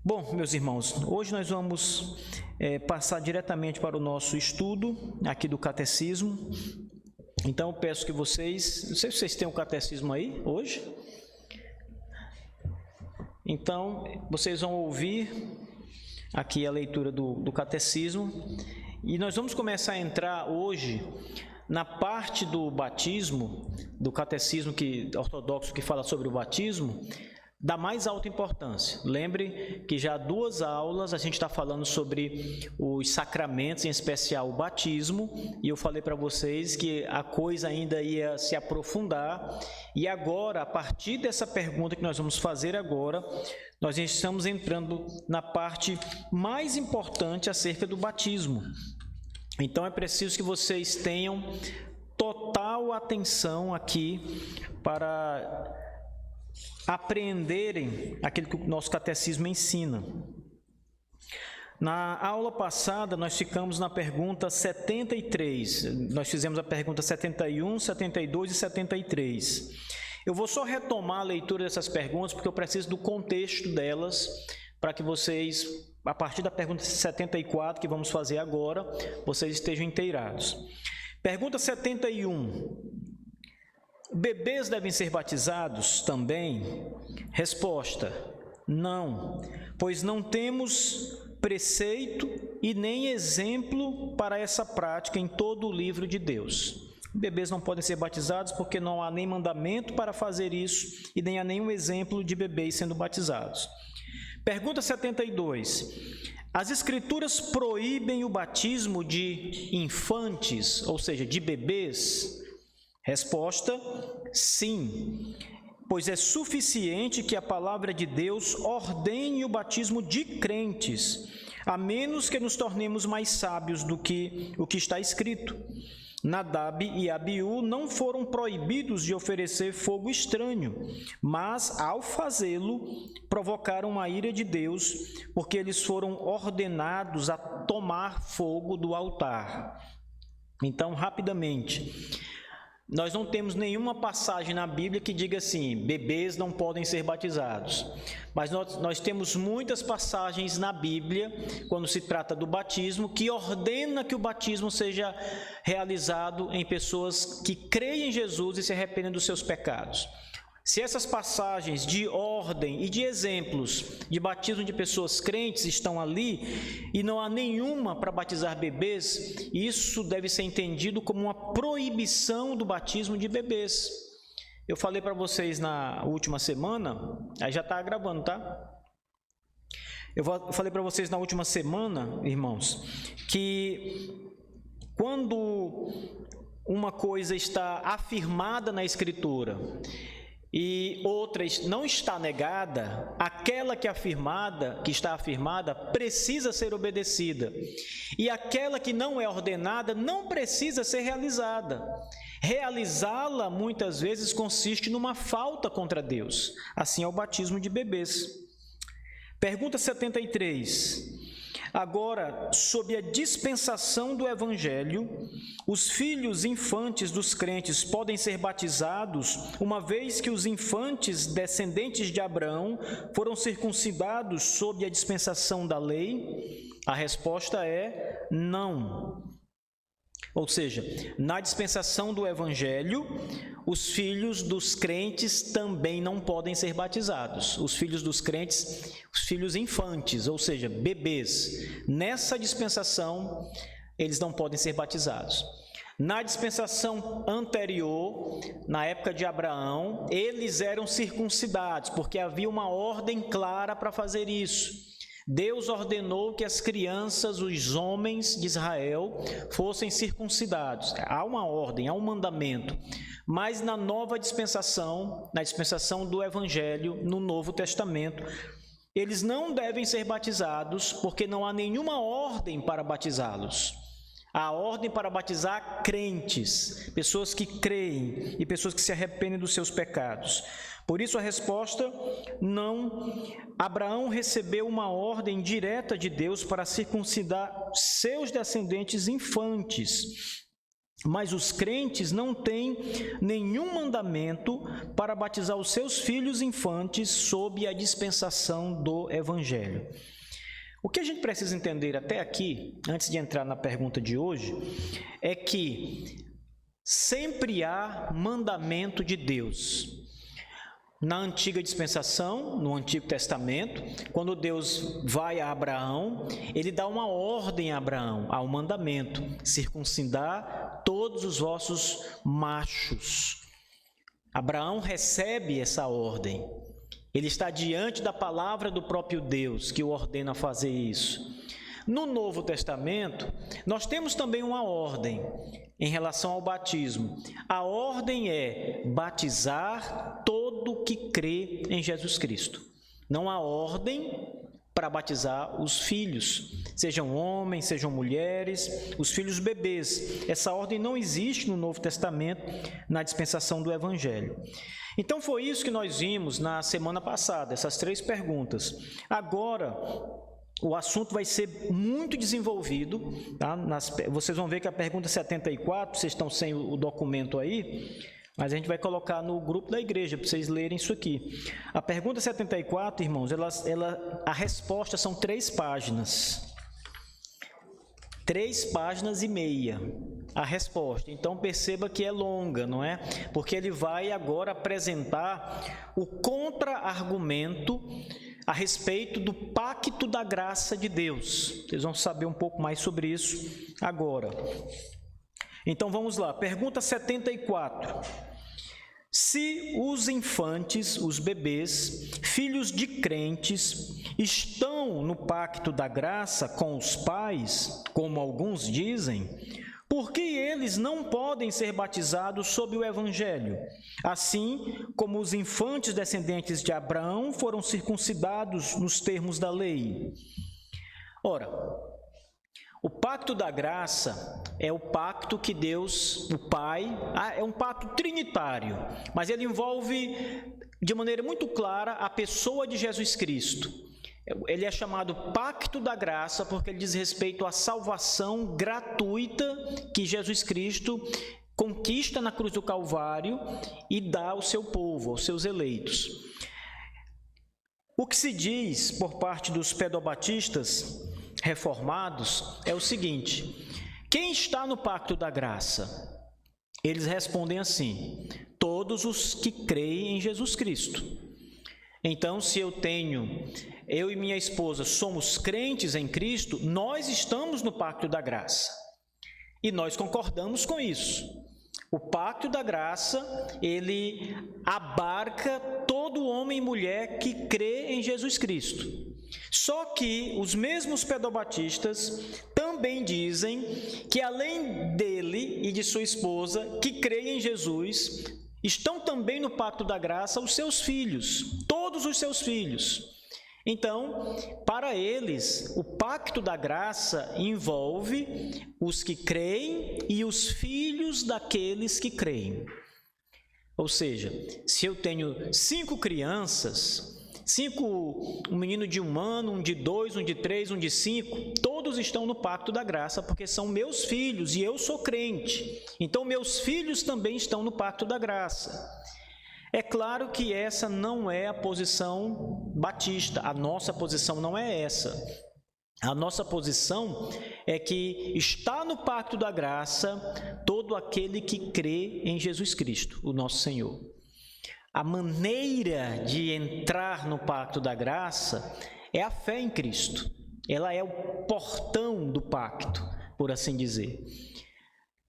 Bom, meus irmãos, hoje nós vamos passar diretamente para o nosso estudo aqui do Catecismo. Então, eu peço que vocês... Não sei se vocês têm o Catecismo aí hoje. Então, vocês vão ouvir aqui a leitura do Catecismo. E nós vamos começar a entrar hoje na parte do batismo, do Catecismo ortodoxo que fala sobre o batismo, da mais alta importância. Lembre que já há 2 aulas a gente está falando sobre os sacramentos, em especial o batismo, e eu falei para vocês que a coisa ainda ia se aprofundar, e agora, a partir dessa pergunta que nós vamos fazer agora, nós estamos entrando na parte mais importante acerca do batismo. Então é preciso que vocês tenham total atenção aqui para apreenderem aquilo que o nosso catecismo ensina. Na aula passada, nós ficamos na pergunta 73. Nós fizemos a pergunta 71, 72 e 73. Eu vou só retomar a leitura dessas perguntas, porque eu preciso do contexto delas, para que vocês, a partir da pergunta 74, que vamos fazer agora, vocês estejam inteirados. Pergunta 71. Bebês devem ser batizados também? Resposta: não, pois não temos preceito e nem exemplo para essa prática em todo o livro de Deus. Bebês não podem ser batizados porque não há nem mandamento para fazer isso e nem há nenhum exemplo de bebês sendo batizados. Pergunta 72. As Escrituras proíbem o batismo de infantes, ou seja, de bebês? Resposta: sim, pois é suficiente que a palavra de Deus ordene o batismo de crentes, a menos que nos tornemos mais sábios do que o que está escrito. Nadab e Abiú não foram proibidos de oferecer fogo estranho, mas, ao fazê-lo, provocaram a ira de Deus, porque eles foram ordenados a tomar fogo do altar. Então, rapidamente, nós não temos nenhuma passagem na Bíblia que diga assim, bebês não podem ser batizados. Mas nós temos muitas passagens na Bíblia, quando se trata do batismo, que ordena que o batismo seja realizado em pessoas que creem em Jesus e se arrependem dos seus pecados. Se essas passagens de ordem e de exemplos de batismo de pessoas crentes estão ali e não há nenhuma para batizar bebês, isso deve ser entendido como uma proibição do batismo de bebês. Eu falei para vocês na última semana, aí já está gravando, tá? Eu falei para vocês na última semana, irmãos, que quando uma coisa está afirmada na Escritura e outra não está negada, aquela que está afirmada precisa ser obedecida, e aquela que não é ordenada não precisa ser realizada. Realizá-la muitas vezes consiste numa falta contra Deus. Assim é o batismo de bebês. Pergunta 73. Agora, sob a dispensação do Evangelho, os filhos infantes dos crentes podem ser batizados, uma vez que os infantes descendentes de Abraão foram circuncidados sob a dispensação da lei? A resposta é não. Ou seja, na dispensação do Evangelho, os filhos dos crentes também não podem ser batizados. Os filhos dos crentes, os filhos infantes, ou seja, bebês. Nessa dispensação, eles não podem ser batizados. Na dispensação anterior, na época de Abraão, eles eram circuncidados, porque havia uma ordem clara para fazer isso. Deus ordenou que as crianças, os homens de Israel, fossem circuncidados. Há uma ordem, há um mandamento. Mas na nova dispensação, na dispensação do Evangelho, no Novo Testamento, eles não devem ser batizados, porque não há nenhuma ordem para batizá-los. Há ordem para batizar crentes, pessoas que creem e pessoas que se arrependem dos seus pecados. Por isso a resposta, não. Abraão recebeu uma ordem direta de Deus para circuncidar seus descendentes infantes. Mas os crentes não têm nenhum mandamento para batizar os seus filhos infantes sob a dispensação do Evangelho. O que a gente precisa entender até aqui, antes de entrar na pergunta de hoje, é que sempre há mandamento de Deus. Na antiga dispensação, no Antigo Testamento, quando Deus vai a Abraão, ele dá uma ordem a Abraão, há um mandamento: circuncidar todos os vossos machos. Abraão recebe essa ordem. Ele está diante da palavra do próprio Deus, que o ordena a fazer isso. No Novo Testamento, nós temos também uma ordem em relação ao batismo. A ordem é batizar todo que crê em Jesus Cristo. Não há ordem para batizar os filhos, sejam homens, sejam mulheres, os filhos bebês. Essa ordem não existe no Novo Testamento, na dispensação do Evangelho. Então foi isso que nós vimos na semana passada, essas 3 perguntas. Agora, o assunto vai ser muito desenvolvido, tá? Vocês vão ver que a pergunta 74, vocês estão sem o documento aí, mas a gente vai colocar no grupo da igreja para vocês lerem isso aqui. A pergunta 74, irmãos, a resposta são 3 páginas. 3 páginas e meia a resposta. Então perceba que é longa, não é? Porque ele vai agora apresentar o contra-argumento a respeito do pacto da graça de Deus. Vocês vão saber um pouco mais sobre isso agora. Então vamos lá, pergunta 74. Se os infantes, os bebês, filhos de crentes, estão no pacto da graça com os pais, como alguns dizem, por que eles não podem ser batizados sob o Evangelho? Assim como os infantes descendentes de Abraão foram circuncidados nos termos da lei. Ora, o pacto da graça é o pacto que Deus, o Pai, é um pacto trinitário, mas ele envolve de maneira muito clara a pessoa de Jesus Cristo. Ele é chamado Pacto da Graça porque ele diz respeito à salvação gratuita que Jesus Cristo conquista na cruz do Calvário e dá ao seu povo, aos seus eleitos. O que se diz por parte dos pedobatistas reformados é o seguinte: quem está no Pacto da Graça? Eles respondem assim: todos os que creem em Jesus Cristo. Então, se eu e minha esposa somos crentes em Cristo, nós estamos no Pacto da Graça. E nós concordamos com isso. O Pacto da Graça, ele abarca todo homem e mulher que crê em Jesus Cristo. Só que os mesmos pedobatistas também dizem que além dele e de sua esposa, que creem em Jesus, estão também no Pacto da Graça os seus filhos, todos os seus filhos. Então, para eles, o Pacto da Graça envolve os que creem e os filhos daqueles que creem. Ou seja, se eu tenho 5 crianças, um menino de 1 ano, um de 2, um de 3, um de 5, todos estão no Pacto da Graça, porque são meus filhos e eu sou crente. Então, meus filhos também estão no Pacto da Graça. É claro que essa não é a posição batista, a nossa posição não é essa. A nossa posição é que está no Pacto da Graça todo aquele que crê em Jesus Cristo, o nosso Senhor. A maneira de entrar no Pacto da Graça é a fé em Cristo. Ela é o portão do pacto, por assim dizer.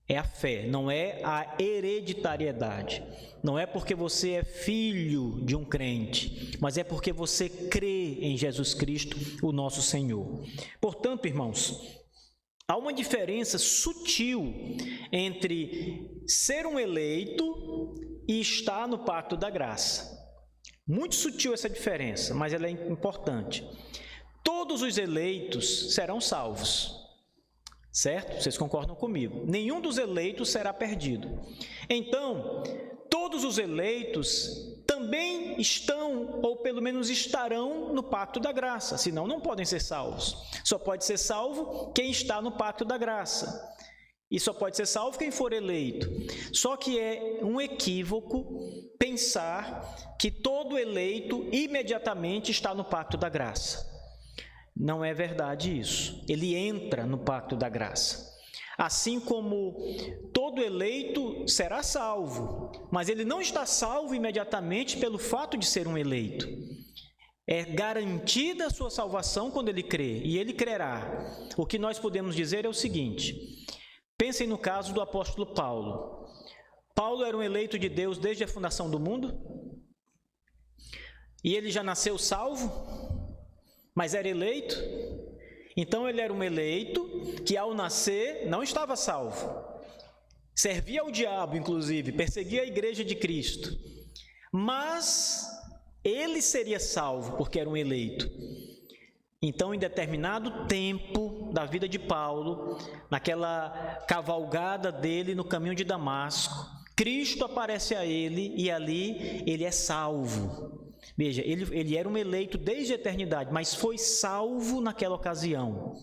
É a fé, não é a hereditariedade. Não é porque você é filho de um crente, mas é porque você crê em Jesus Cristo, o nosso Senhor. Portanto, irmãos, há uma diferença sutil entre ser um eleito e estar no Pacto da Graça. Muito sutil essa diferença, mas ela é importante. Todos os eleitos serão salvos. Certo? Vocês concordam comigo? Nenhum dos eleitos será perdido. Então, todos os eleitos também estão, ou pelo menos estarão, no Pacto da Graça, senão não podem ser salvos. Só pode ser salvo quem está no Pacto da Graça. E só pode ser salvo quem for eleito. Só que é um equívoco pensar que todo eleito imediatamente está no pacto da graça. Não é verdade isso. Ele entra no pacto da graça. Assim como todo eleito será salvo, mas ele não está salvo imediatamente pelo fato de ser um eleito. É garantida a sua salvação quando ele crê, e ele crerá. O que nós podemos dizer é o seguinte: pensem no caso do apóstolo Paulo. Paulo era um eleito de Deus desde a fundação do mundo? E ele já nasceu salvo? Mas era eleito? Então ele era um eleito que ao nascer não estava salvo. Servia ao diabo, inclusive, perseguia a igreja de Cristo. Mas ele seria salvo porque era um eleito. Então, em determinado tempo da vida de Paulo, naquela cavalgada dele no caminho de Damasco, Cristo aparece a ele e ali ele é salvo. Veja, ele era um eleito desde a eternidade, mas foi salvo naquela ocasião.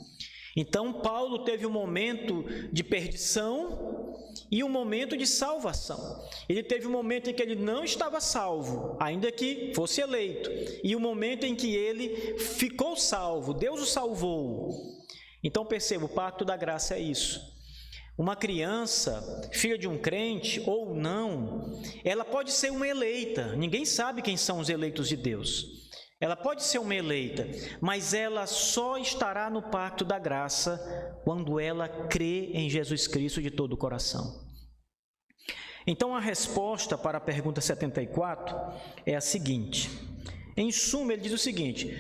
Então, Paulo teve um momento de perdição e um momento de salvação. Ele teve um momento em que ele não estava salvo, ainda que fosse eleito, e um momento em que ele ficou salvo, Deus o salvou. Então, perceba, o pacto da graça é isso. Uma criança, filha de um crente ou não, ela pode ser uma eleita. Ninguém sabe quem são os eleitos de Deus. Ela pode ser uma eleita, mas ela só estará no pacto da graça quando ela crê em Jesus Cristo de todo o coração. Então, a resposta para a pergunta 74 é a seguinte. Em suma, ele diz o seguinte: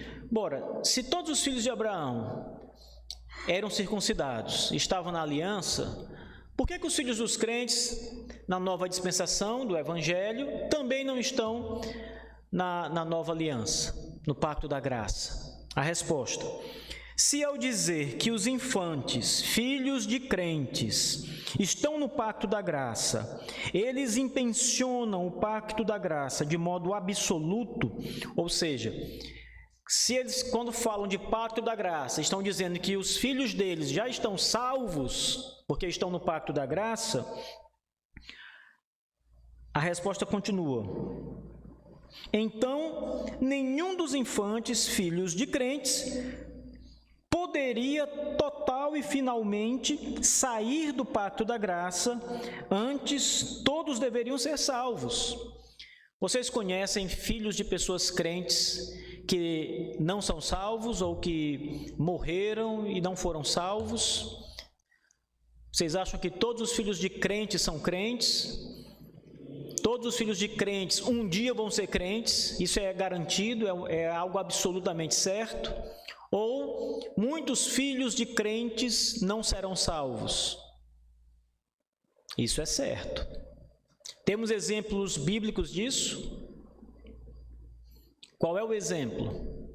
se todos os filhos de Abraão eram circuncidados, estavam na aliança, por que os filhos dos crentes, na nova dispensação do Evangelho, também não estão na nova aliança, no pacto da graça? A resposta: se ao dizer que os infantes, filhos de crentes, estão no pacto da graça, eles intencionam o pacto da graça de modo absoluto, ou seja, se eles, quando falam de pacto da graça, estão dizendo que os filhos deles já estão salvos, porque estão no pacto da graça, a resposta continua: então, nenhum dos infantes, filhos de crentes, poderia total e finalmente sair do pacto da graça, antes todos deveriam ser salvos. Vocês conhecem filhos de pessoas crentes que não são salvos ou que morreram e não foram salvos? Vocês acham que todos os filhos de crentes são crentes? Todos os filhos de crentes um dia vão ser crentes? Isso é garantido, é algo absolutamente certo? Ou muitos filhos de crentes não serão salvos? Isso é certo. Temos exemplos bíblicos disso? Qual é o exemplo?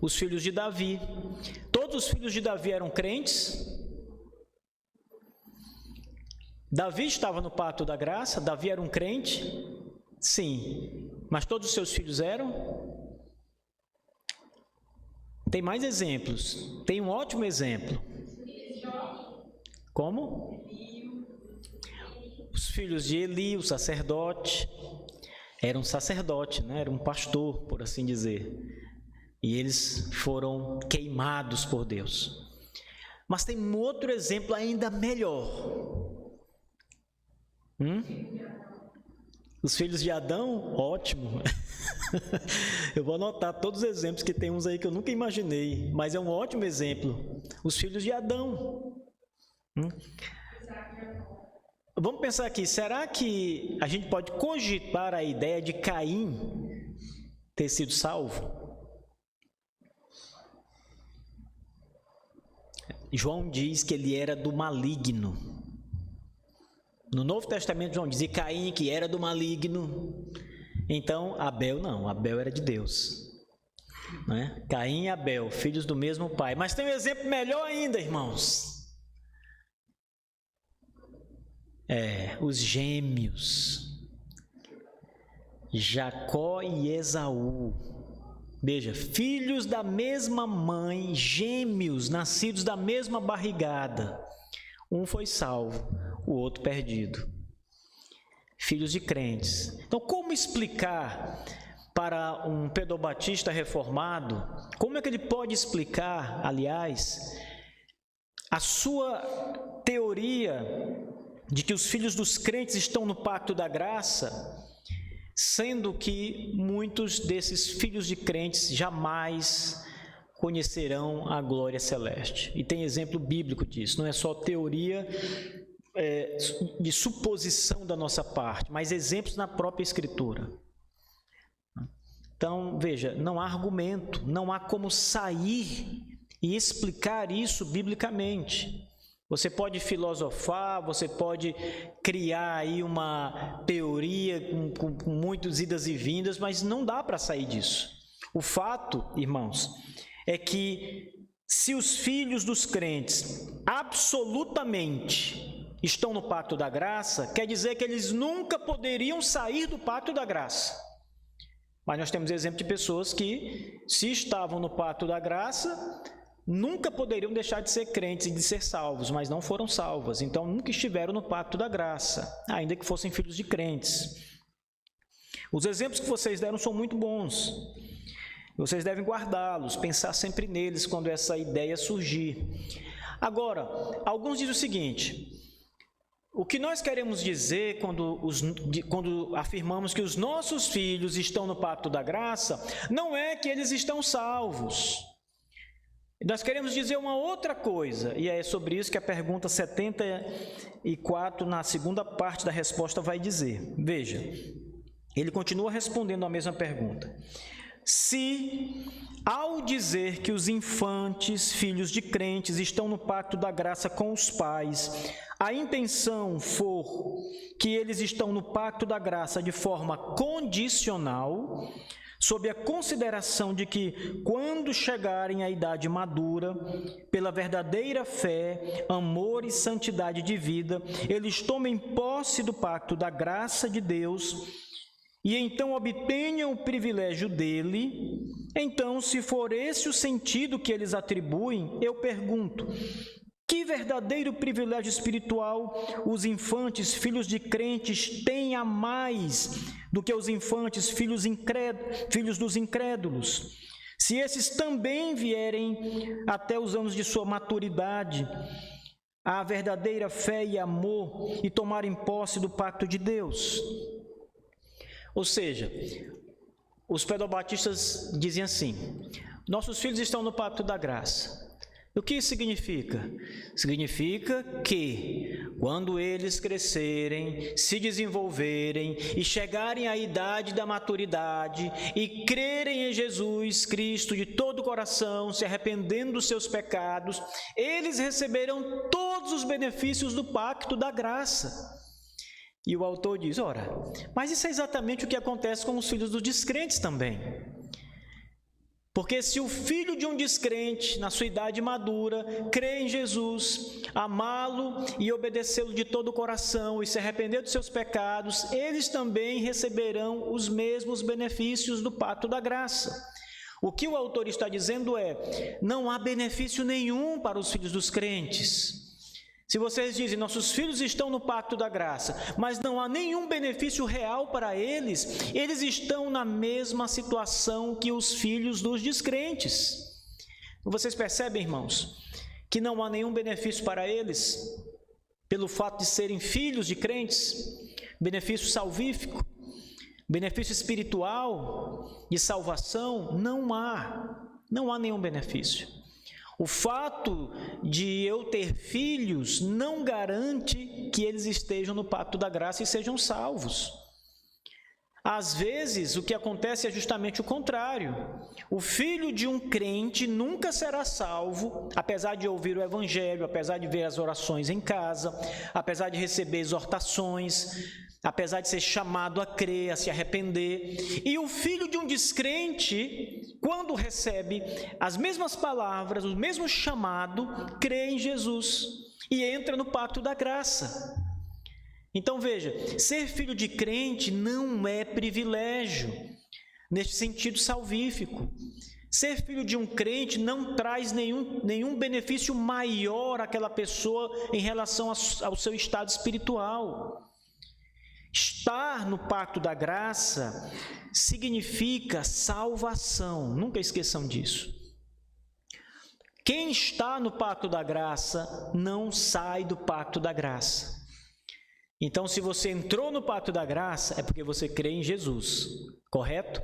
Os filhos de Davi. Todos os filhos de Davi eram crentes? Davi estava no pacto da graça? Davi era um crente? Sim. Mas todos os seus filhos eram? Tem mais exemplos. Tem um ótimo exemplo. Como? Os filhos de Eli, o sacerdote. Era um sacerdote, né? Era um pastor, por assim dizer. E eles foram queimados por Deus. Mas tem um outro exemplo ainda melhor. Os filhos de Adão? Ótimo. Eu vou anotar todos os exemplos, que tem uns aí que eu nunca imaginei, mas é um ótimo exemplo. Os filhos de Adão. Vamos pensar aqui, será que a gente pode cogitar a ideia de Caim ter sido salvo? João diz que ele era do maligno. No Novo Testamento, João diz: e Caim que era do maligno. Então, Abel não, Abel era de Deus. Né? Caim e Abel, filhos do mesmo pai. Mas tem um exemplo melhor ainda, irmãos. Os gêmeos, Jacó e Esaú. Veja, filhos da mesma mãe, gêmeos, nascidos da mesma barrigada. Um foi salvo, o outro perdido. Filhos de crentes. Então, como explicar para um pedobatista reformado, como é que ele pode explicar, aliás, a sua teoria de que os filhos dos crentes estão no pacto da graça, sendo que muitos desses filhos de crentes jamais conhecerão a glória celeste? E tem exemplo bíblico disso, não é só teoria de suposição da nossa parte, mas exemplos na própria Escritura. Então, veja, não há argumento, não há como sair e explicar isso biblicamente. Você pode filosofar, você pode criar aí uma teoria com muitas idas e vindas, mas não dá para sair disso. O fato, irmãos, é que se os filhos dos crentes absolutamente estão no pacto da graça, quer dizer que eles nunca poderiam sair do pacto da graça. Mas nós temos exemplo de pessoas que, se estavam no pacto da graça, nunca poderiam deixar de ser crentes e de ser salvos, mas não foram salvas. Então, nunca estiveram no pacto da graça, ainda que fossem filhos de crentes. Os exemplos que vocês deram são muito bons. Vocês devem guardá-los, pensar sempre neles quando essa ideia surgir. Agora, alguns dizem o seguinte: o que nós queremos dizer quando afirmamos que os nossos filhos estão no pacto da graça, não é que eles estão salvos. Nós queremos dizer uma outra coisa, e é sobre isso que a pergunta 74, na segunda parte da resposta, vai dizer. Veja, ele continua respondendo a mesma pergunta. Se, ao dizer que os infantes, filhos de crentes, estão no pacto da graça com os pais, a intenção for que eles estão no pacto da graça de forma condicional, sob a consideração de que, quando chegarem à idade madura, pela verdadeira fé, amor e santidade de vida, eles tomem posse do pacto da graça de Deus e então obtenham o privilégio dele, então, se for esse o sentido que eles atribuem, eu pergunto: que verdadeiro privilégio espiritual os infantes, filhos de crentes, têm a mais do que os infantes, filhos dos incrédulos? Se esses também vierem até os anos de sua maturidade, a verdadeira fé e amor, e tomarem posse do pacto de Deus. Ou seja, os pedobatistas dizem assim: nossos filhos estão no pacto da graça. O que isso significa? Significa que, quando eles crescerem, se desenvolverem e chegarem à idade da maturidade e crerem em Jesus Cristo de todo o coração, se arrependendo dos seus pecados, eles receberão todos os benefícios do pacto da graça. E o autor diz: ora, mas isso é exatamente o que acontece com os filhos dos descrentes também. Porque se o filho de um descrente, na sua idade madura, crê em Jesus, amá-lo e obedecê-lo de todo o coração e se arrepender dos seus pecados, eles também receberão os mesmos benefícios do pacto da graça. O que o autor está dizendo é: não há benefício nenhum para os filhos dos crentes. Se vocês dizem, nossos filhos estão no pacto da graça, mas não há nenhum benefício real para eles, eles estão na mesma situação que os filhos dos descrentes. Vocês percebem, irmãos, que não há nenhum benefício para eles, pelo fato de serem filhos de crentes? Benefício salvífico, benefício espiritual, de salvação? Não há nenhum benefício. O fato de eu ter filhos não garante que eles estejam no pacto da graça e sejam salvos. Às vezes, o que acontece é justamente o contrário. O filho de um crente nunca será salvo, apesar de ouvir o evangelho, apesar de ver as orações em casa, apesar de receber exortações, apesar de ser chamado a crer, a se arrepender. E o filho de um descrente, quando recebe as mesmas palavras, o mesmo chamado, crê em Jesus e entra no pacto da graça. Então veja, ser filho de crente não é privilégio. neste sentido salvífico. Ser filho de um crente não traz nenhum benefício maior àquela pessoa em relação ao seu estado espiritual. Estar no pacto da graça significa salvação, nunca esqueçam disso. Quem está no pacto da graça não sai do pacto da graça. Então, se você entrou no pacto da graça, é porque você crê em Jesus, correto?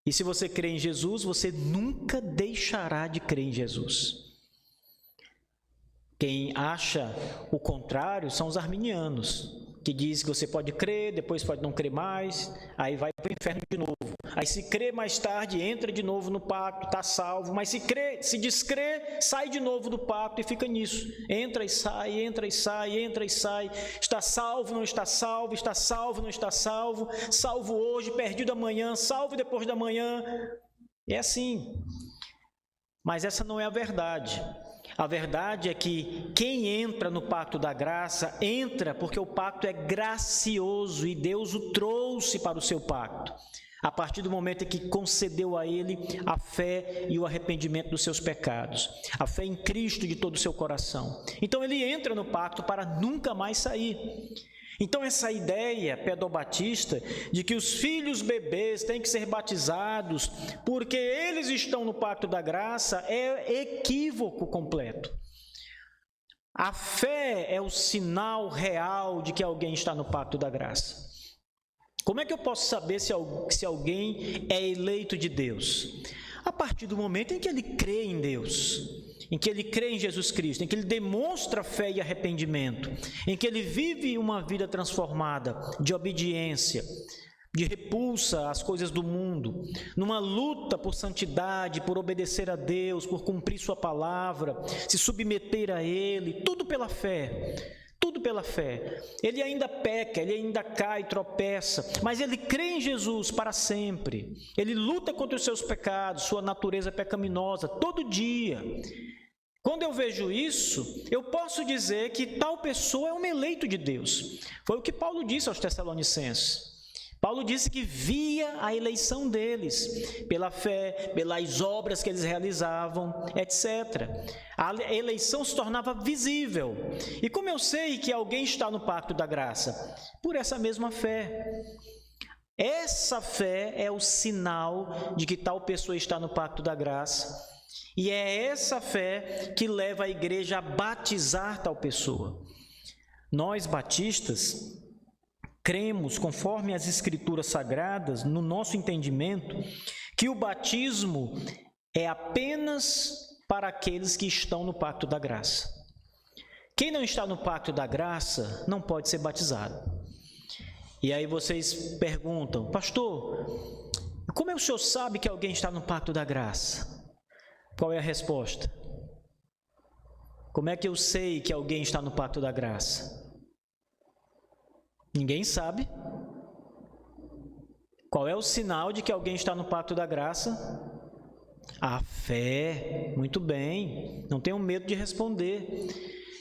E se você crê em Jesus, você nunca deixará de crer em Jesus. Quem acha o contrário são os arminianos, que dizem que você pode crer, depois pode não crer mais, aí vai para o inferno de novo. Aí se crê mais tarde, entra de novo no pacto, está salvo, mas se descrê, sai de novo do pacto e fica nisso. Entra e sai, entra e sai, entra e sai, está salvo, não está salvo, está salvo, não está salvo, salvo hoje, perdido amanhã, salvo depois da manhã. É assim. Mas essa não é a verdade. A verdade é que quem entra no pacto da graça, entra porque o pacto é gracioso e Deus o trouxe para o seu pacto, a partir do momento em que concedeu a ele a fé e o arrependimento dos seus pecados, a fé em Cristo de todo o seu coração. Então ele entra no pacto para nunca mais sair. Então essa ideia pedobatista de que os filhos bebês têm que ser batizados porque eles estão no pacto da graça é equívoco completo. A fé é o sinal real de que alguém está no pacto da graça. Como é que eu posso saber se alguém é eleito de Deus? A partir do momento em que ele crê em Deus, em que ele crê em Jesus Cristo, em que ele demonstra fé e arrependimento, em que ele vive uma vida transformada de obediência, de repulsa às coisas do mundo, numa luta por santidade, por obedecer a Deus, por cumprir sua palavra, se submeter a Ele, tudo pela fé. Tudo pela fé. Ele ainda peca, ele ainda cai, tropeça, mas ele crê em Jesus para sempre. Ele luta contra os seus pecados, sua natureza pecaminosa, todo dia. Quando eu vejo isso, eu posso dizer que tal pessoa é um eleito de Deus. Foi o que Paulo disse aos Tessalonicenses. Paulo disse que via a eleição deles, pela fé, pelas obras que eles realizavam, etc. A eleição se tornava visível. E como eu sei que alguém está no pacto da graça? Por essa mesma fé. Essa fé é o sinal de que tal pessoa está no pacto da graça. E é essa fé que leva a igreja a batizar tal pessoa. Nós, batistas, cremos, conforme as Escrituras Sagradas, no nosso entendimento, que o batismo é apenas para aqueles que estão no pacto da graça. Quem não está no pacto da graça não pode ser batizado. E aí vocês perguntam, pastor, como é que o senhor sabe que alguém está no pacto da graça? Qual é a resposta? Como é que eu sei que alguém está no pacto da graça? Ninguém sabe. Qual é o sinal de que alguém está no pacto da graça? A fé. Muito bem. Não tenham medo de responder.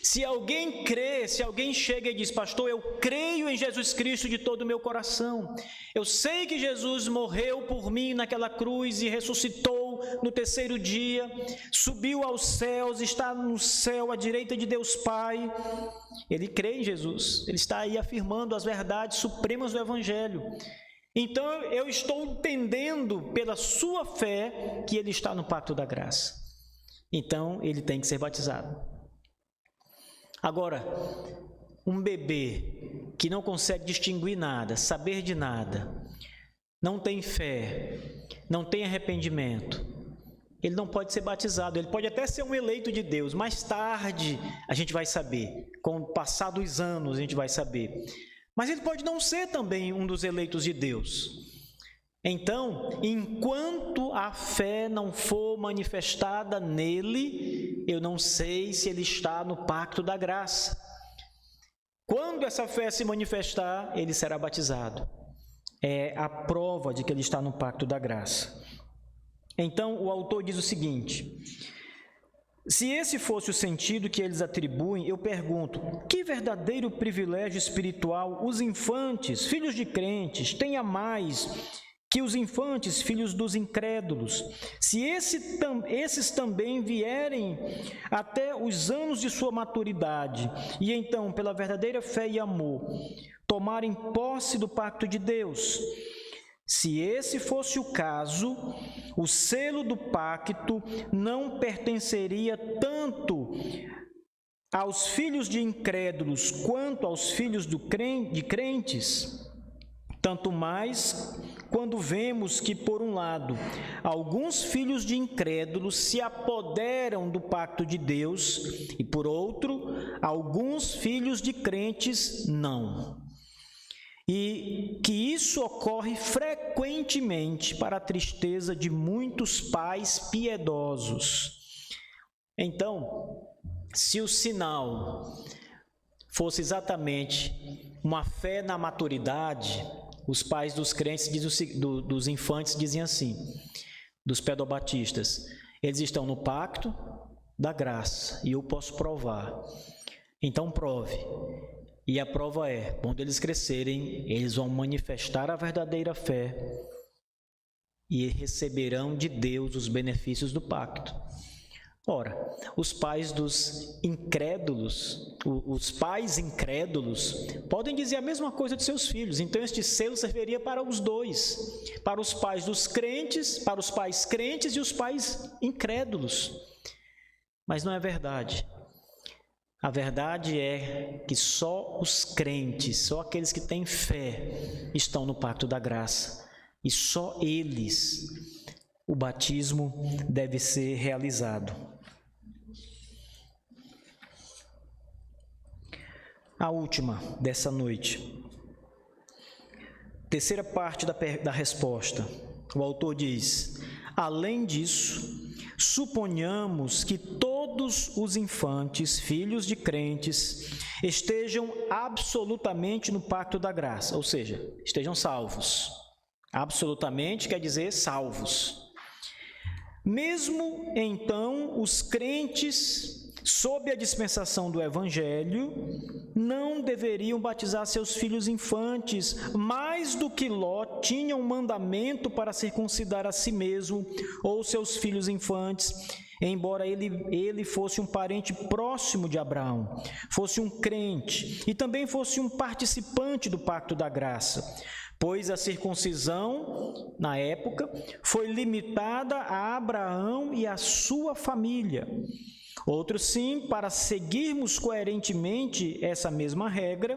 Se alguém crê, se alguém chega e diz, pastor, eu creio em Jesus Cristo de todo o meu coração. Eu sei que Jesus morreu por mim naquela cruz e ressuscitou no terceiro dia, subiu aos céus, está no céu à direita de Deus Pai. Ele crê em Jesus, ele está aí afirmando as verdades supremas do Evangelho. Então eu estou entendendo pela sua fé que ele está no pacto da graça. Então ele tem que ser batizado. Agora, um bebê que não consegue distinguir nada, saber de nada, não tem fé, não tem arrependimento, ele não pode ser batizado. Ele pode até ser um eleito de Deus, mais tarde a gente vai saber, com o passar dos anos a gente vai saber. Mas ele pode não ser também um dos eleitos de Deus. Então, enquanto a fé não for manifestada nele, eu não sei se ele está no pacto da graça. Quando essa fé se manifestar, ele será batizado. É a prova de que ele está no pacto da graça. Então, o autor diz o seguinte: se esse fosse o sentido que eles atribuem, eu pergunto, que verdadeiro privilégio espiritual os infantes, filhos de crentes, têm a mais que os infantes, filhos dos incrédulos, se esses também vierem até os anos de sua maturidade, e então, pela verdadeira fé e amor, tomarem posse do pacto de Deus, se esse fosse o caso, o selo do pacto não pertenceria tanto aos filhos de incrédulos quanto aos filhos de crentes, tanto mais quando vemos que, por um lado, alguns filhos de incrédulos se apoderam do pacto de Deus e, por outro, alguns filhos de crentes não. E que isso ocorre frequentemente para a tristeza de muitos pais piedosos. Então, se o sinal fosse exatamente uma fé na maturidade, os pais dos crentes, dos infantes, diziam assim, dos pedobatistas: eles estão no pacto da graça e eu posso provar. Então prove. E a prova é, quando eles crescerem, eles vão manifestar a verdadeira fé e receberão de Deus os benefícios do pacto. Ora, os pais dos incrédulos, os pais incrédulos, podem dizer a mesma coisa de seus filhos. Então, este selo serviria para os dois, para os pais dos crentes, para os pais crentes e os pais incrédulos. Mas não é verdade. A verdade é que só os crentes, só aqueles que têm fé, estão no pacto da graça. E só eles o batismo deve ser realizado. A última dessa noite. Terceira parte da resposta. O autor diz: além disso, suponhamos que todos os infantes, filhos de crentes, estejam absolutamente no pacto da graça, ou seja, estejam salvos. Absolutamente quer dizer salvos. Mesmo então, os crentes, sob a dispensação do Evangelho, não deveriam batizar seus filhos infantes, mais do que Ló tinha um mandamento para circuncidar a si mesmo ou seus filhos infantes, embora ele fosse um parente próximo de Abraão, fosse um crente e também fosse um participante do pacto da graça, pois a circuncisão, na época, foi limitada a Abraão e a sua família. Outros sim, para seguirmos coerentemente essa mesma regra,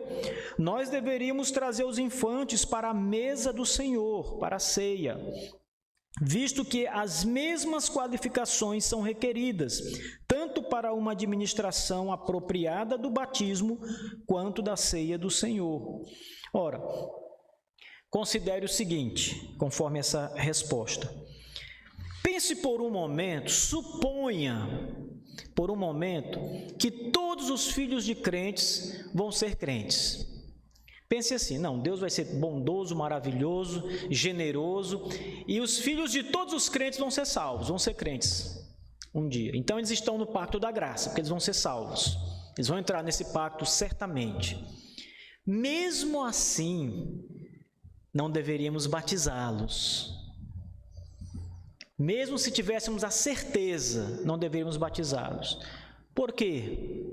nós deveríamos trazer os infantes para a mesa do Senhor, para a ceia, visto que as mesmas qualificações são requeridas, tanto para uma administração apropriada do batismo, quanto da ceia do Senhor. Ora, considere o seguinte, conforme essa resposta. Pense por um momento, suponha por um momento que todos os filhos de crentes vão ser crentes. Pense assim, não, Deus vai ser bondoso, maravilhoso, generoso, e os filhos de todos os crentes vão ser salvos, vão ser crentes um dia. Então eles estão no pacto da graça, porque eles vão ser salvos. Eles vão entrar nesse pacto certamente. Mesmo assim, não deveríamos batizá-los. Mesmo se tivéssemos a certeza, não deveríamos batizá-los. Por quê?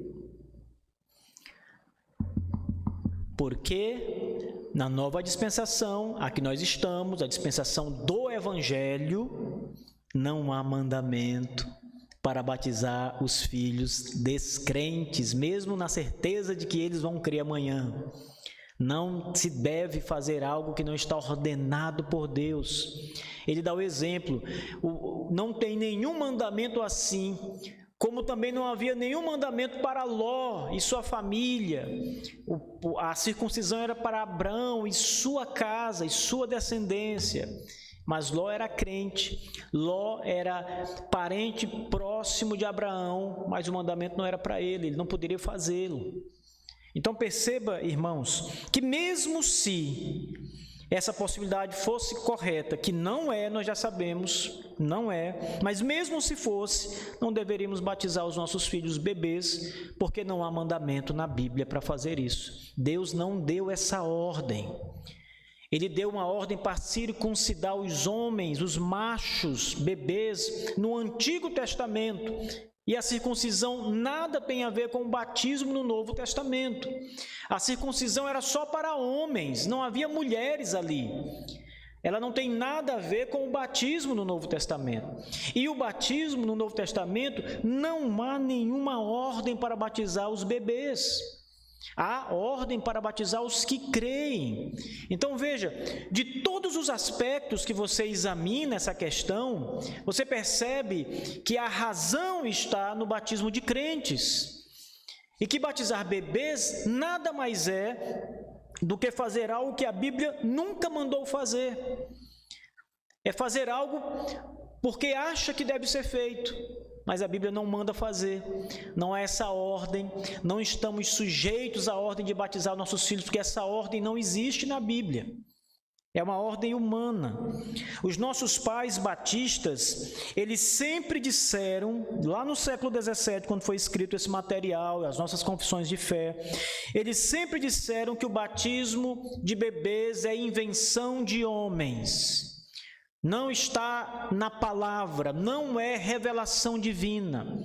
Porque na nova dispensação, a que nós estamos, a dispensação do Evangelho, não há mandamento para batizar os filhos descrentes, mesmo na certeza de que eles vão crer amanhã. Não se deve fazer algo que não está ordenado por Deus. Ele dá o exemplo, não tem nenhum mandamento assim, como também não havia nenhum mandamento para Ló e sua família. A circuncisão era para Abrão e sua casa e sua descendência. Mas Ló era crente, Ló era parente próximo de Abraão, mas o mandamento não era para ele não poderia fazê-lo. Então perceba, irmãos, que mesmo se essa possibilidade fosse correta, que não é, nós já sabemos, não é, mas mesmo se fosse, não deveríamos batizar os nossos filhos bebês, porque não há mandamento na Bíblia para fazer isso. Deus não deu essa ordem. Ele deu uma ordem para circuncidar os homens, os machos, bebês, no Antigo Testamento. E a circuncisão nada tem a ver com o batismo no Novo Testamento. A circuncisão era só para homens, não havia mulheres ali. Ela não tem nada a ver com o batismo no Novo Testamento. E o batismo no Novo Testamento, não há nenhuma ordem para batizar os bebês. Há ordem para batizar os que creem. Então veja, de todos os aspectos que você examina essa questão, você percebe que a razão está no batismo de crentes. E que batizar bebês nada mais é do que fazer algo que a Bíblia nunca mandou fazer. É fazer algo porque acha que deve ser feito, mas a Bíblia não manda fazer. Não é essa ordem, não estamos sujeitos à ordem de batizar nossos filhos, porque essa ordem não existe na Bíblia. É uma ordem humana. Os nossos pais batistas, eles sempre disseram, lá no século XVII, quando foi escrito esse material, as nossas confissões de fé, eles sempre disseram que o batismo de bebês é invenção de homens. Não está na palavra, não é revelação divina.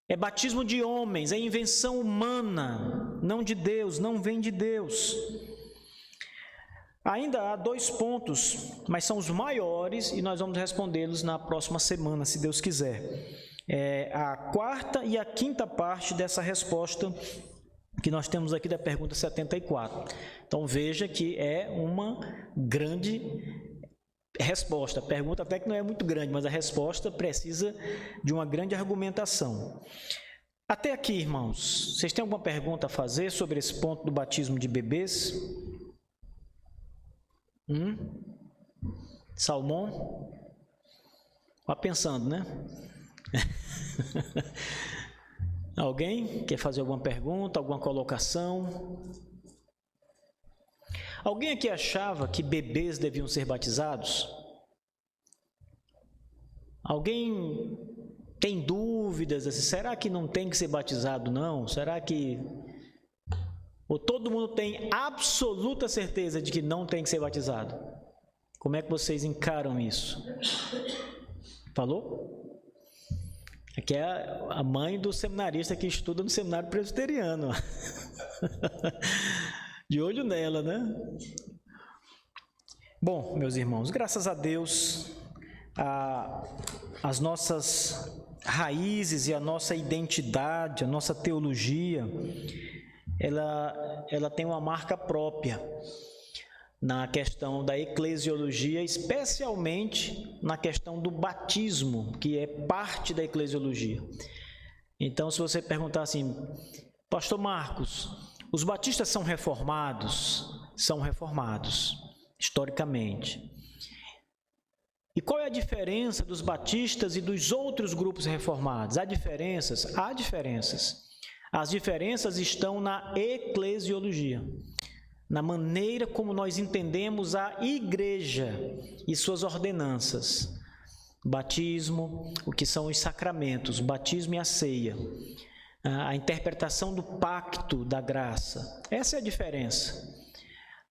É batismo de homens, é invenção humana, não de Deus, não vem de Deus. Ainda há 2 pontos, mas são os maiores e nós vamos respondê-los na próxima semana, se Deus quiser. A 4ª e a 5ª parte dessa resposta que nós temos aqui da pergunta 74. Então veja que é uma grande resposta. A pergunta até que não é muito grande, mas a resposta precisa de uma grande argumentação. Até aqui, irmãos, vocês têm alguma pergunta a fazer sobre esse ponto do batismo de bebês? Salmão? Vá pensando, né? Alguém quer fazer alguma pergunta, alguma colocação? Alguém aqui achava que bebês deviam ser batizados? Alguém tem dúvidas? Será que não tem que ser batizado, não? Será que... Ou todo mundo tem absoluta certeza de que não tem que ser batizado? Como é que vocês encaram isso? Falou? Aqui é a mãe do seminarista que estuda no seminário presbiteriano. De olho nela, né? Bom, meus irmãos, graças a Deus, as nossas raízes e a nossa identidade, a nossa teologia, ela tem uma marca própria na questão da eclesiologia, especialmente na questão do batismo, que é parte da eclesiologia. Então, se você perguntar assim, Pastor Marcos, os batistas são reformados? São reformados, historicamente. E qual é a diferença dos batistas e dos outros grupos reformados? Há diferenças? Há diferenças. As diferenças estão na eclesiologia, na maneira como nós entendemos a igreja e suas ordenanças. Batismo, o que são os sacramentos, o batismo e a ceia. A interpretação do pacto da graça. Essa é a diferença.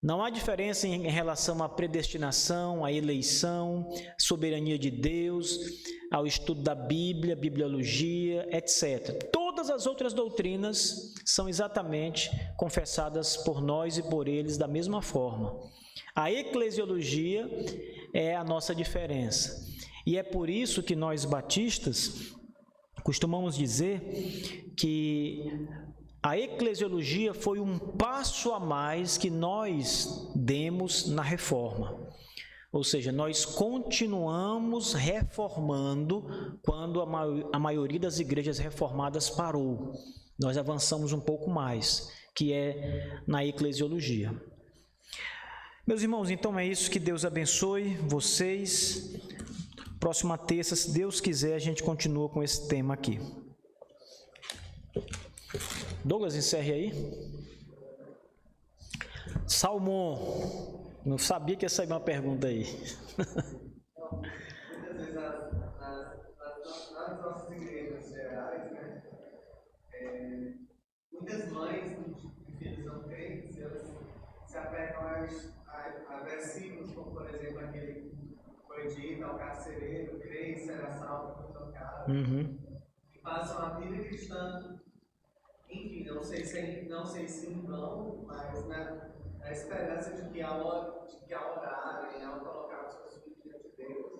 Não há diferença em relação à predestinação, à eleição, soberania de Deus, ao estudo da Bíblia, bibliologia, etc. Todas as outras doutrinas são exatamente confessadas por nós e por eles da mesma forma. A eclesiologia é a nossa diferença. E é por isso que nós batistas costumamos dizer que a eclesiologia foi um passo a mais que nós demos na reforma. Ou seja, nós continuamos reformando quando a maioria das igrejas reformadas parou. Nós avançamos um pouco mais, que é na eclesiologia. Meus irmãos, então é isso. Que Deus abençoe vocês. Próxima terça, se Deus quiser, a gente continua com esse tema aqui. Douglas, encerre aí. Salmão. Não sabia que ia sair uma pergunta aí. Muitas vezes nas nossas igrejas gerais, né, muitas mães de filhos não crentes, elas se apegam há versículos como, por exemplo, aquele que foi dito ao carcereiro, crê e será salvo por tua casa, que passam a vida cristã, enfim, não sei se em vão, mas na esperança de que ao orarem, ao colocar os seus filhos diante de Deus,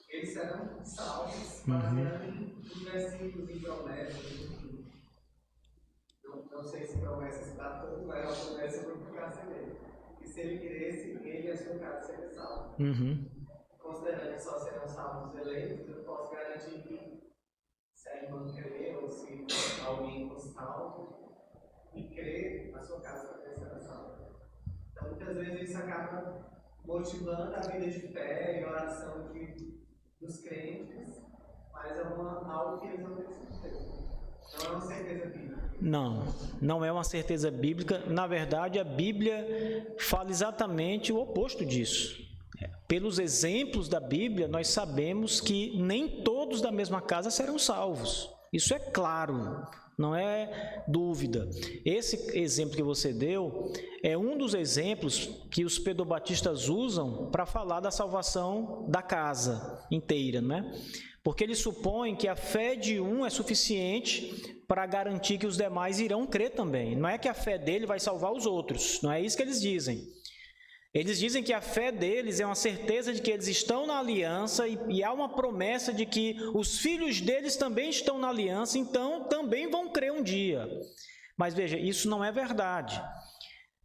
eles serão salvos, baseando em versículos, em promessas, enfim. Não sei se promessa se dá tudo, mas a promessa foi para o carcereiro. E se ele cresce, ele e a sua casa serão salvos. Considerando que só serão salvos os eleitos, eu posso garantir que se a irmã crer, ou se alguém for salvo, e crer, a sua casa também será salva. Então, muitas vezes isso acaba motivando a vida de fé e oração dos crentes, mas é algo que eles não precisam ter. Não é uma certeza bíblica. Não é uma certeza bíblica. Na verdade, a Bíblia fala exatamente o oposto disso. Pelos exemplos da Bíblia, nós sabemos que nem todos da mesma casa serão salvos. Isso é claro, não é dúvida. Esse exemplo que você deu é um dos exemplos que os pedobatistas usam para falar da salvação da casa inteira, né? Porque eles supõem que a fé de um é suficiente para garantir que os demais irão crer também. Não é que a fé dele vai salvar os outros, não é isso que eles dizem. Eles dizem que a fé deles é uma certeza de que eles estão na aliança e há uma promessa de que os filhos deles também estão na aliança, então também vão crer um dia. Mas veja, isso não é verdade.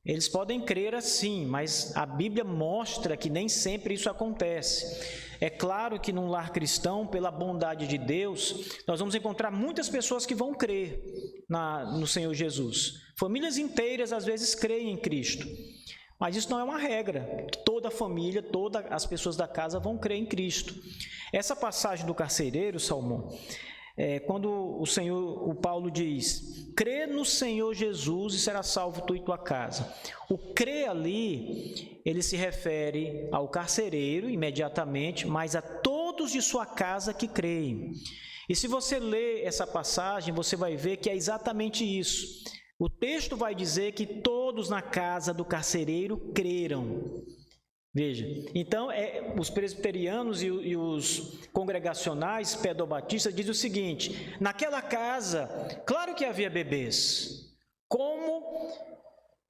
Eles podem crer assim, mas a Bíblia mostra que nem sempre isso acontece. É claro que num lar cristão, pela bondade de Deus, nós vamos encontrar muitas pessoas que vão crer no Senhor Jesus. Famílias inteiras às vezes creem em Cristo. Mas isso não é uma regra. Toda a família, todas as pessoas da casa vão crer em Cristo. Essa passagem do carcereiro, Salmão, quando o Paulo diz, crê no Senhor Jesus e será salvo tu e tua casa. O crer ali, ele se refere ao carcereiro imediatamente, mas a todos de sua casa que creem. E se você ler essa passagem, você vai ver que é exatamente isso. O texto vai dizer que todos na casa do carcereiro creram. Veja, então os presbiterianos e os congregacionais pedobatistas dizem o seguinte: naquela casa, claro que havia bebês, como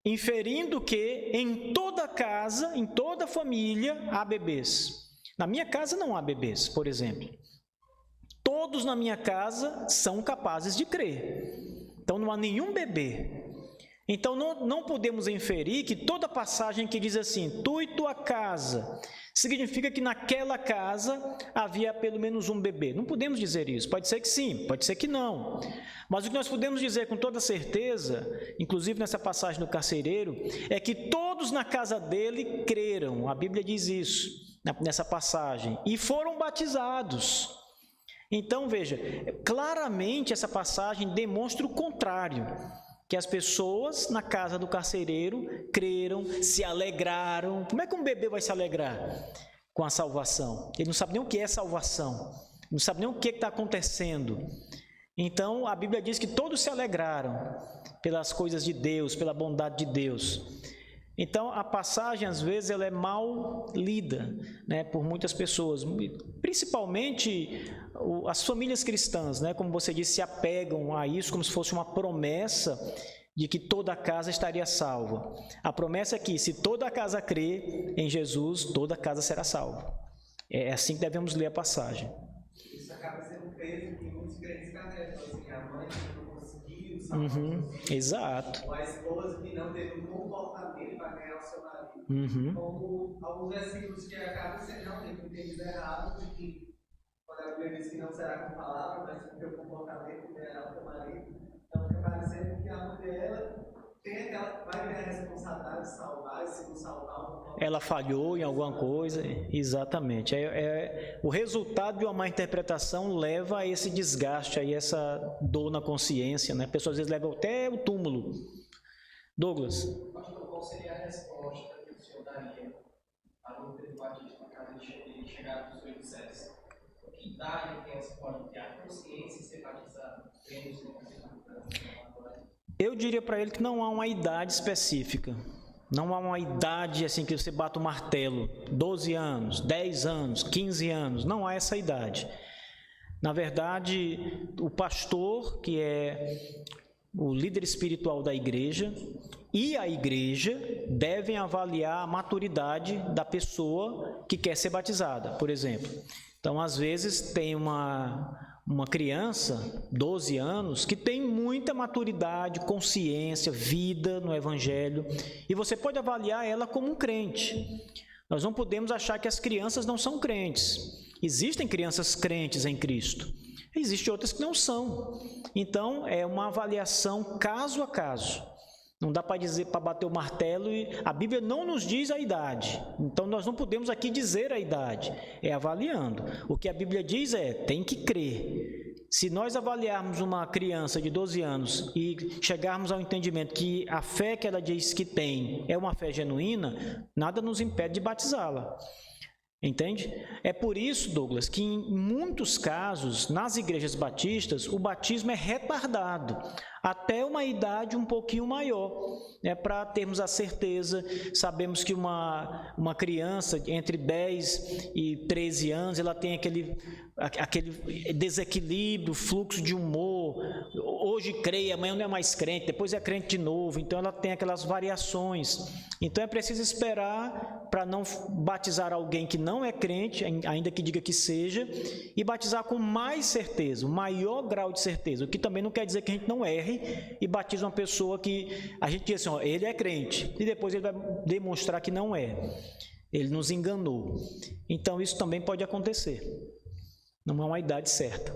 inferindo que em toda casa, em toda família, há bebês. Na minha casa não há bebês, por exemplo. Todos na minha casa são capazes de crer. Então não há nenhum bebê. Então não podemos inferir que toda passagem que diz assim, tu e tua casa, significa que naquela casa havia pelo menos um bebê. Não podemos dizer isso. Pode ser que sim, pode ser que não. Mas o que nós podemos dizer com toda certeza, inclusive nessa passagem do carcereiro, é que todos na casa dele creram. A Bíblia diz isso nessa passagem. E foram batizados. Então, veja, claramente essa passagem demonstra o contrário, que as pessoas na casa do carcereiro creram, se alegraram. Como é que um bebê vai se alegrar com a salvação? Ele não sabe nem o que é salvação, não sabe nem o que está acontecendo. Então, a Bíblia diz que todos se alegraram pelas coisas de Deus, pela bondade de Deus. Então, a passagem, às vezes, ela é mal lida, né, por muitas pessoas, principalmente as famílias cristãs, né, como você disse, se apegam a isso como se fosse uma promessa de que toda a casa estaria salva. A promessa é que, se toda a casa crê em Jesus, toda a casa será salva. É assim que devemos ler a passagem. Isso acaba sendo um peso que muitos crentes carregam, assim, a mãe que não conseguiu salvar Exato. ou a esposa que não teve um comportamento para ganhar o seu marido. Como alguns versículos que acabam sendo realmente entendidos errado, de que quando a Bíblia diz que não será com palavra, mas com o teu comportamento ganhará o teu marido. Então fica parecendo que a mulher vai ter a responsabilidade de salvar, e se não salvar, ela falhou em alguma coisa, exatamente. O resultado de uma má interpretação leva a esse desgaste, a essa dor na consciência, né? Pessoas às vezes levam até o túmulo. Douglas. Pastor, qual seria a resposta que o senhor daria para o Pedro Batista, na casa de chegar do senhor e dissesse: que idade a criança pode ter a consciência e ser batizada? Eu diria para ele que não há uma idade específica. Não há uma idade assim que você bata o martelo, 12 anos, 10 anos, 15 anos, não há essa idade. Na verdade, o pastor, que é o líder espiritual da igreja, e a igreja devem avaliar a maturidade da pessoa que quer ser batizada, por exemplo. Então, às vezes, tem uma criança, 12 anos, que tem muita maturidade, consciência, vida no Evangelho, e você pode avaliar ela como um crente. Nós não podemos achar que as crianças não são crentes. Existem crianças crentes em Cristo, existem outras que não são. Então, é uma avaliação caso a caso. Não dá para dizer, para bater o martelo, e a Bíblia não nos diz a idade. Então, nós não podemos aqui dizer a idade, é avaliando. O que a Bíblia diz é, tem que crer. Se nós avaliarmos uma criança de 12 anos e chegarmos ao entendimento que a fé que ela diz que tem é uma fé genuína, nada nos impede de batizá-la. Entende? É por isso, Douglas, que em muitos casos, nas igrejas batistas, o batismo é retardado até uma idade um pouquinho maior, né, para termos a certeza. Sabemos que uma criança entre 10 e 13 anos, ela tem aquele desequilíbrio, fluxo de humor, hoje crê, amanhã não é mais crente, depois é crente de novo, então ela tem aquelas variações. Então é preciso esperar para não batizar alguém que não é crente, ainda que diga que seja, e batizar com mais certeza, o maior grau de certeza, o que também não quer dizer que a gente não erre e batiza uma pessoa que a gente diz assim, ó, ele é crente, e depois ele vai demonstrar que não é, ele nos enganou. Então isso também pode acontecer, não há uma idade certa.